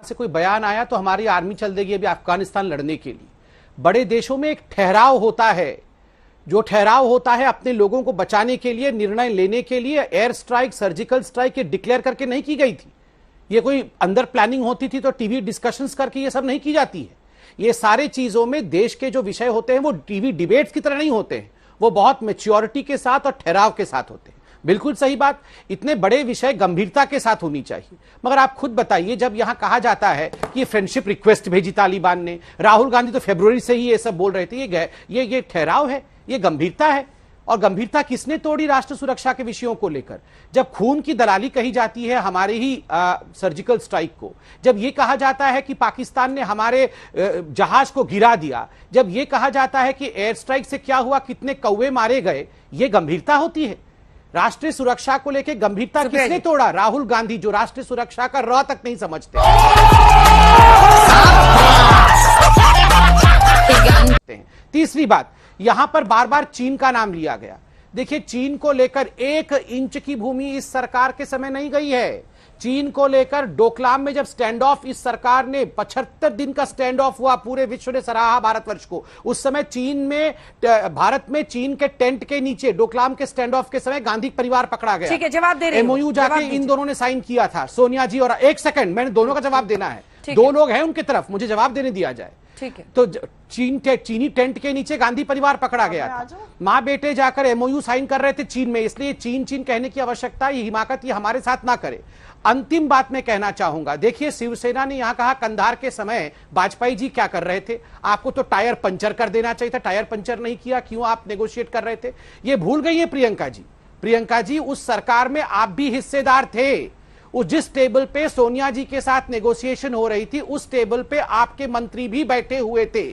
से कोई बयान आया तो हमारी आर्मी चल देगी अभी अफगानिस्तान लड़ने के लिए। बड़े देशों में एक ठहराव होता है, जो ठहराव होता है अपने लोगों को बचाने के लिए, निर्णय लेने के लिए। एयर स्ट्राइक, सर्जिकल स्ट्राइक ये डिक्लेयर करके नहीं की गई थी, ये कोई अंदर प्लानिंग होती थी तो टीवी डिस्कशंस करके ये सब नहीं की जाती है। ये सारे चीजों में देश के जो विषय होते हैं वो टीवी डिबेट्स की तरह नहीं होते हैं, वो बहुत मैच्योरिटी के साथ और ठहराव के साथ होते हैं। बिल्कुल सही बात, इतने बड़े विषय गंभीरता के साथ होनी चाहिए। मगर आप खुद बताइए, जब यहां कहा जाता है कि फ्रेंडशिप रिक्वेस्ट भेजी तालिबान ने, राहुल गांधी तो फरवरी से ही ये सब बोल रहे थे, ये ठहराव है, ये गंभीरता है। और गंभीरता किसने तोड़ी राष्ट्र सुरक्षा के विषयों को लेकर? जब खून की दलाली कही जाती है हमारे ही सर्जिकल स्ट्राइक को, जब यह कहा जाता है कि पाकिस्तान ने हमारे जहाज को गिरा दिया, जब यह कहा जाता है कि एयर स्ट्राइक से क्या हुआ, कितने कौवे मारे गए, यह गंभीरता होती है? राष्ट्रीय सुरक्षा को लेकर गंभीरता किसने तोड़ा? राहुल गांधी, जो राष्ट्रीय सुरक्षा का र तक नहीं समझते। तीसरी बात, यहां पर बार बार चीन का नाम लिया गया। देखिए, चीन को लेकर 1 इंच की भूमि इस सरकार के समय नहीं गई है। चीन को लेकर डोकलाम में जब स्टैंड ऑफ इस सरकार ने 75 दिन का स्टैंड ऑफ हुआ, पूरे विश्व ने सराहा भारतवर्ष को। उस समय चीन में, भारत में चीन के टेंट के नीचे डोकलाम के स्टैंड ऑफ के समय गांधी परिवार पकड़ा गया। ठीक है, जवाब दे रहे हैं। एमओयू जाके इन दोनों ने साइन किया था, सोनिया जी और। एक सेकंड, मैंने दोनों का जवाब देना है, 2 लोग हैं उनकी तरफ, मुझे जवाब देने दिया जाए। ठीक है। तो चीनी टेंट के नीचे गांधी परिवार पकड़ा गया था। मां बेटे जाकर एमओयू साइन कर रहे थे चीन में, इसलिए चीन कहने की आवश्यकता, ये हिमाकत ये हमारे साथ ना करे। अंतिम बात मैं कहना चाहूंगा, देखिए शिवसेना ने यहां कहा कंधार के समय वाजपेयी जी क्या कर रहे थे, आपको तो टायर पंचर कर देना चाहिए था, टायर पंचर नहीं किया, क्यों आप नेगोशिएट कर रहे थे? ये भूल गई है प्रियंका जी। प्रियंका जी, उस सरकार में आप भी हिस्सेदार थे। उस जिस टेबल पे सोनिया जी के साथ नेगोशिएशन हो रही थी, उस टेबल पे आपके मंत्री भी बैठे हुए थे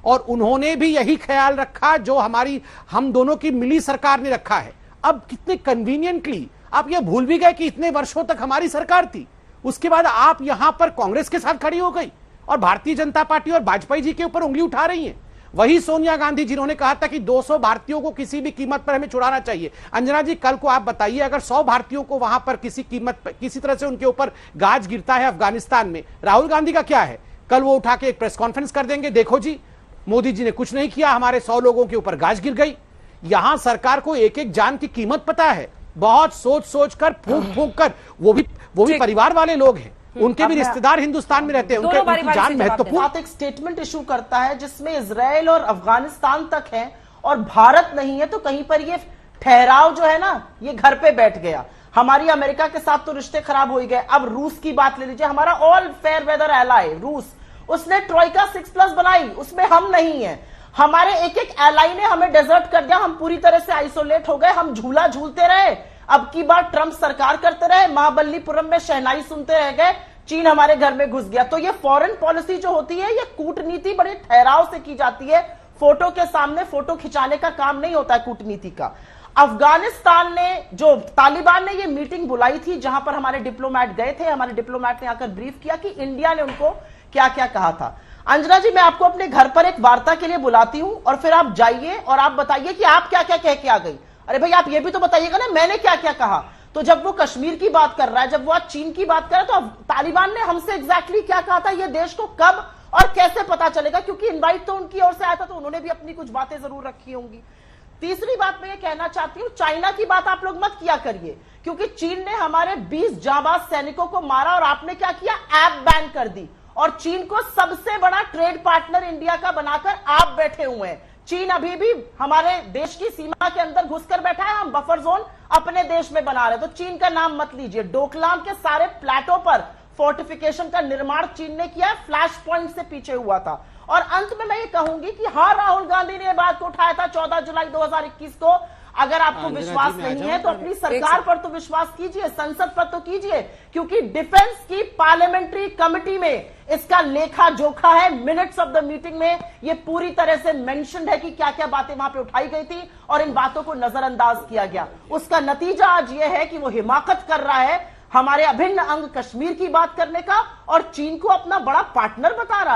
और उन्होंने भी यही ख्याल रखा जो हम दोनों की मिली सरकार ने रखा है। अब कितने कन्वीनियंटली आप ये भूल भी गए कि इतने वर्षों तक हमारी सरकार थी, उसके बाद आप यहां पर कांग्रेस के साथ खड़ी हो गई और भारतीय जनता पार्टी और वाजपेयी जी के ऊपर उंगली उठा रही हैं। वही सोनिया गांधी जिन्होंने कहा था कि 200 भारतीयों को किसी भी कीमत पर हमें छुड़ाना चाहिए। अंजना जी, कल को आप बताइए, अगर 100 भारतीयों को वहां पर किसी कीमत पर, किसी तरह से उनके ऊपर गाज गिरता है अफगानिस्तान में, राहुल गांधी का क्या है? कल वो उठा के एक प्रेस कॉन्फ्रेंस कर देंगे, देखो जी मोदी जी ने कुछ नहीं किया, हमारे 100 लोगों के ऊपर गाज गिर गई। यहां सरकार को एक एक जान की कीमत पता है, बहुत सोच कर, फूंक कर, वो भी परिवार वाले लोग हैं, उनके भी रिश्तेदार हिंदुस्तान में रहते हैं, उनकी जान महत्वपूर्ण। एक स्टेटमेंट इशू करता है जिसमें इजराइल और अफगानिस्तान तक है और भारत नहीं है, तो कहीं पर ये ठहराव जो है ना, ये घर पे बैठ गया। हमारी अमेरिका के साथ तो रिश्ते खराब हो ही गए। अब रूस की बात ले लीजिए, हमारा ऑल फेयर वेदर एलाई रूस, उसने ट्रोइका 6+ बनाई, उसमें हम नहीं है। हमारे एक एक एलाई ने हमें डेजर्ट कर दिया, हम पूरी तरह से आइसोलेट हो गए, हम झूला झूलते रहे। अब की बार ट्रंप सरकार करते रहे, महाबलीपुरम में शहनाई सुनते रह गए, चीन हमारे घर में घुस गया। तो ये फॉरेन पॉलिसी जो होती है, ये कूटनीति बड़े ठहराव से की जाती है, फोटो के सामने फोटो खिंचाने का काम नहीं होता है कूटनीति का। अफगानिस्तान ने, जो तालिबान ने ये मीटिंग बुलाई थी जहां पर हमारे डिप्लोमैट गए थे, हमारे डिप्लोमैट ने आकर ब्रीफ किया कि इंडिया ने उनको क्या क्या कहा था। अंजना जी, मैं आपको अपने घर पर एक वार्ता के लिए बुलाती हूं और फिर आप जाइए और आप बताइए कि आप क्या क्या कह के आ गई। अरे भाई, आप ये भी तो बताइएगा ना मैंने क्या क्या कहा। तो जब वो कश्मीर की बात कर रहा है, जब वो आज चीन की बात कर रहा है, तो तालिबान ने हमसे एग्जैक्टली क्या कहा था, ये देश को कब और कैसे पता चलेगा? क्योंकि इनवाइट तो उनकी ओर से आया था, तो उन्होंने भी अपनी कुछ बातें जरूर रखी होंगी। तीसरी बात मैं ये कहना चाहती हूं, चाइना की बात आप लोग मत किया करिए, क्योंकि चीन ने हमारे 20 जांबाज सैनिकों को मारा और आपने क्या किया, ऐप बैन कर दी और चीन को सबसे बड़ा ट्रेड पार्टनर इंडिया का बनाकर आप बैठे हुए हैं। चीन अभी भी हमारे देश की सीमा के अंदर घुसकर बैठा है, हम बफर जोन अपने देश में बना रहे। तो चीन का नाम मत लीजिए। डोकलाम के सारे प्लेटों पर फोर्टिफिकेशन का निर्माण चीन ने किया है, फ्लैश पॉइंट से पीछे हुआ था। और अंत में मैं ये कहूंगी कि हाँ, राहुल गांधी ने यह बात को उठाया था 14 जुलाई 2021 को। अगर आपको विश्वास नहीं है तो अपनी सरकार पर तो विश्वास कीजिए, संसद पर तो कीजिए, क्योंकि डिफेंस की पार्लियामेंट्री कमेटी में इसका लेखा जोखा है। मिनट्स ऑफ द मीटिंग में ये पूरी तरह से मेंशन्ड है कि क्या क्या बातें वहां पे उठाई गई थी और इन बातों को नजरअंदाज किया गया। उसका नतीजा आज ये है कि वो हिमाकत कर रहा है हमारे अभिन्न अंग कश्मीर की बात करने का और चीन को अपना बड़ा पार्टनर बता रहा है।